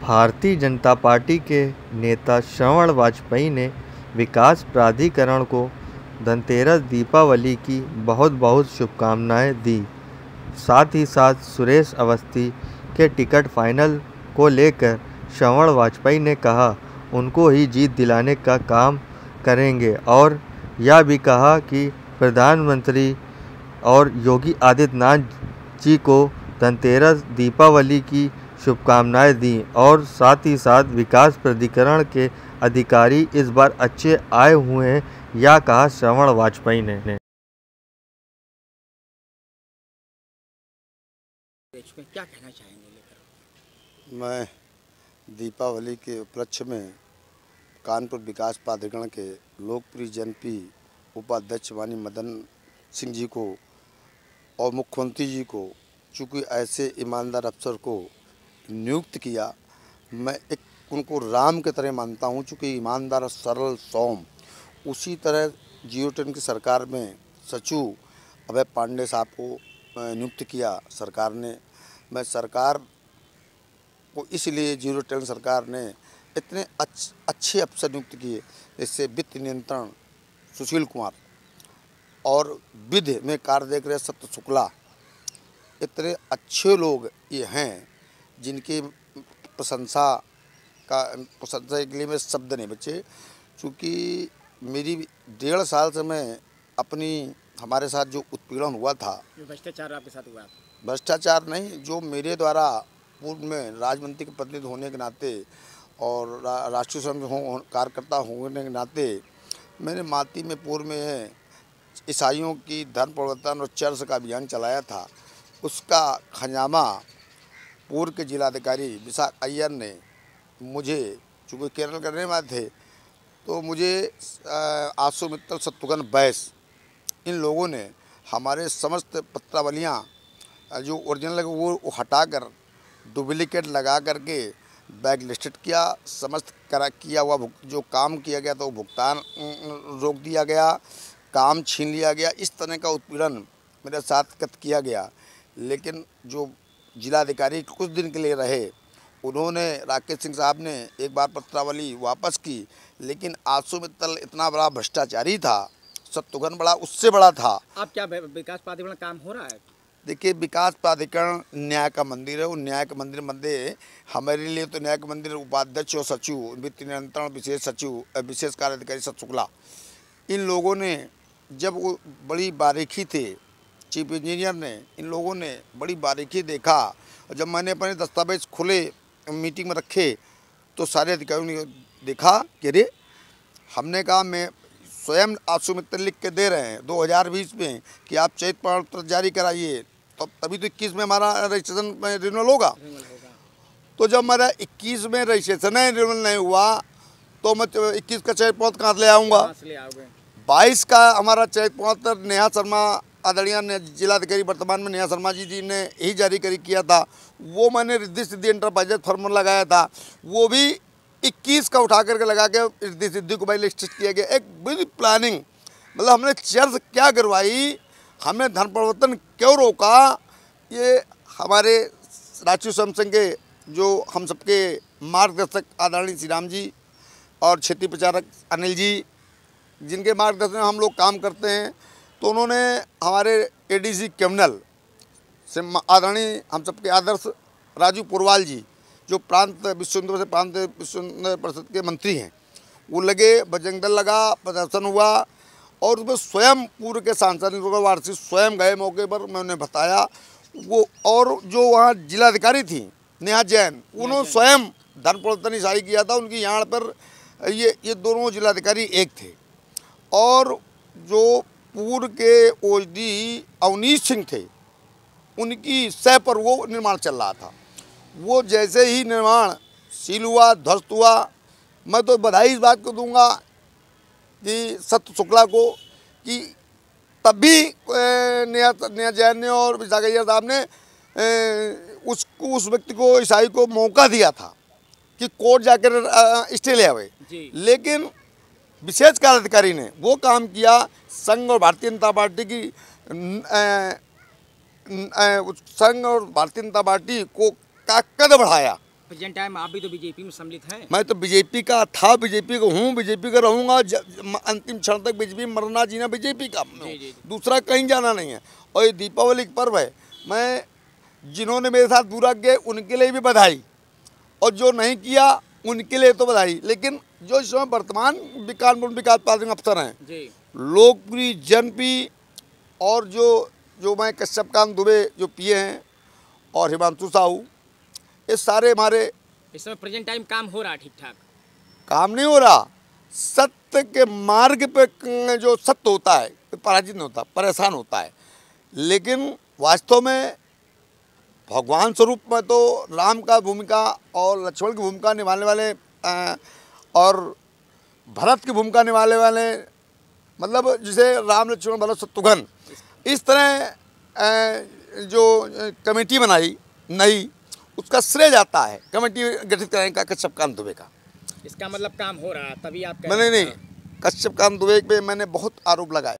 Bharatiya Janata party के नेता श्रवण वाजपेयी ने विकास प्राधिकरण को धनतेरस दीपावली की बहुत बहुत शुभकामनाएं दी। साथ ही साथ सुरेश अवस्थी के टिकट फाइनल को लेकर श्रवण वाजपेयी ने कहा उनको ही जीत दिलाने का काम करेंगे और यह भी कहा कि प्रधानमंत्री और योगी आदित्यनाथ जी को धनतेरस दीपावली की शुभकामनाएं दी और साथ ही साथ विकास प्राधिकरण के अधिकारी इस बार अच्छे आए हुए हैं, यह कहा श्रवण वाजपेयी ने। क्या कहना चाहेंगे लेकर? मैं दीपावली के उपलक्ष्य में कानपुर विकास प्राधिकरण के लोकप्रिय जनप्रिय उपाध्यक्ष माननीय मदन सिंह जी को और मुख्यमंत्री जी को, चूँकि ऐसे ईमानदार अफसर को नियुक्त किया, मैं उनको राम के तरह मानता हूँ। चूँकि ईमानदार, सरल, सौम, उसी तरह 010 की सरकार में सचिव अभय पांडे साहब को नियुक्त किया सरकार ने। मैं सरकार को इसलिए 010 सरकार ने इतने अच्छे अफसर नियुक्त किए, जैसे वित्त नियंत्रण सुशील कुमार और विधि में कार्य देख रहे सत्य शुक्ला, इतने अच्छे लोग ये हैं जिनकी प्रशंसा के लिए मैं शब्द नहीं बचे। चूँकि मेरी 1.5 साल से मैं हमारे साथ जो उत्पीड़न हुआ था, भ्रष्टाचार आपके साथ हुआ? भ्रष्टाचार नहीं, जो मेरे द्वारा पूर्व में राजमंत्री के प्रतिनिधि होने के नाते और राष्ट्रीय स्वयं कार्यकर्ता होने के नाते मैंने माती में पूर्व में ईसाइयों की धर्म परिवर्तन और चर्च का अभियान चलाया था। उसका खजामा पूर्व के जिलाधिकारी विशाख अय्यर ने मुझे, चूँकि केरल करने वाले थे, तो मुझे आशु मित्तल, शत्रुघ्न बैस, इन लोगों ने हमारे समस्त पत्रावलियाँ जो ओरिजिनल लगे वो हटाकर डुप्लीकेट लगा करके बैक लिस्टेड किया। समस्त किया हुआ जो काम किया गया तो भुगतान रोक दिया गया, काम छीन लिया गया। इस तरह का उत्पीड़न मेरे साथ किया गया। लेकिन जो जिलाधिकारी कुछ दिन के लिए रहे, उन्होंने, राकेश सिंह साहब ने एक बार पत्रावली वापस की, लेकिन आशु मित्तल इतना बड़ा भ्रष्टाचारी था, शत्रुघ्न बड़ा उससे बड़ा था। अब क्या विकास प्राधिकरण काम हो रहा है? देखिए, विकास प्राधिकरण न्याय का मंदिर है। वो न्याय के मंदिर मध्य हमारे लिए तो न्याय के मंदिर उपाध्यक्ष और सचिव, वित्त नियंत्रण विशेष सचिव, विशेष कार्य अधिकारी सत्य शुक्ला, इन लोगों ने जब वो बड़ी बारीकी थे, चीफ इंजीनियर ने, इन लोगों ने बड़ी बारीकी देखा। और जब मैंने अपने दस्तावेज खुले मीटिंग में रखे तो सारे अधिकारियों ने देखा कि अरे, हमने कहा मैं स्वयं आशु मित्तल लिख के दे रहे हैं 2020 में कि आप चयनित प्रमाण पत्र जारी कराइए, तो तभी तो 21 में हमारा रजिस्ट्रेशन में रिन्यूअल होगा। तो जब हमारा 21 में रजिस्ट्रेशन रिन्यूअल नहीं हुआ तो मैं 21 का चयनित प्रमाण कहाँ ले आऊँगा? 22 का हमारा चयनित प्रमाण नेहा शर्मा, आदरणीय जिलाधिकारी वर्तमान में नेहा शर्मा जी ने ही जारी किया था। वो मैंने रिद्धि सिद्धि एंटरप्राइजेज फर्म लगाया था, वो भी 21 का उठा करके लगा के रिद्धि सिद्धि को भाई लिस्ट किया गया। एक बड़ी प्लानिंग, मतलब हमने चर्च क्या करवाई, हमने धर्म परिवर्तन क्यों रोका, ये हमारे राष्ट्रीय स्वयं संघ के जो हम सबके मार्गदर्शक आदरणीय श्री राम जी और क्षेत्रीय प्रचारक अनिल जी, जिनके मार्गदर्शन में हम लोग काम करते हैं, तो उन्होंने हमारे एडीसी क्रिमिनल से आदरणीय हम सबके आदर्श राजू पुरवाल जी, जो प्रांत विश्व हिंदू से प्रांत विश्व हिंदू परिषद के मंत्री हैं, वो लगे, बजरंग दल लगा, प्रदर्शन हुआ और उसमें स्वयं पूर्व के सांसद वार्षिक स्वयं गए मौके पर, मैं उन्हें बताया वो। और जो वहाँ जिलाधिकारी थी नेहा जैन, उन्होंने स्वयं धर्म परिवर्तन ईसाई किया था। उनकी यहाँ पर ये दोनों जिलाधिकारी एक थे। और जो पूर्व के ओडी अवनीश सिंह थे, उनकी सह पर वो निर्माण चल रहा था। वो जैसे ही निर्माण सील हुआ, ध्वस्त हुआ, मैं तो बधाई इस बात को दूंगा कि सत्य शुक्ला को कि तब भी नेहा जैन ने और विशाख अय्यर साहब ने उस व्यक्ति को, ईसाई को मौका दिया था कि कोर्ट जाकर स्टे ले आवे। लेकिन विशेष कार्य अधिकारी ने वो काम किया, संघ और भारतीय जनता पार्टी की संघ और भारतीय जनता पार्टी को का कद बढ़ाया। प्रेजेंट टाइम आप भी तो बीजेपी में सम्मिलित हैं। मैं तो बीजेपी का था, बीजेपी का हूँ, बीजेपी का रहूँगा, अंतिम क्षण तक बीजेपी, मरना जीना बीजेपी का, दूसरा कहीं जाना नहीं है। और ये दीपावली का पर्व है, मैं जिन्होंने मेरे साथ बुरा किया उनके लिए भी बधाई, और जो नहीं किया उनके लिए तो बधाई। लेकिन जो इस समय वर्तमान विकास पार्टी के अफसर हैं, लोकप्रिय जनप्रिय, और जो मैं कश्यपकांत दुबे जो पिए हैं और हिमांशु साहू, ये सारे हमारे इस समय प्रेजेंट टाइम काम हो रहा है ठीक ठाक? काम नहीं हो रहा। सत्य के मार्ग पे जो सत्य होता है पराजित नहीं होता, परेशान होता है। लेकिन वास्तव में भगवान स्वरूप में तो राम का भूमिका और लक्ष्मण की भूमिका निभाने वाले और भरत की भूमिका निभाने वाले, मतलब जिसे राम लक्ष्मण भरत शत्रुघ्न, इस तरह जो कमेटी बनाई नई, उसका श्रेय जाता है कमेटी गठित करने का कश्यपकांत दुबे का। इसका मतलब काम हो रहा है तभी आप नहीं, कश्यपकांत दुबे पे मैंने बहुत आरोप लगाए।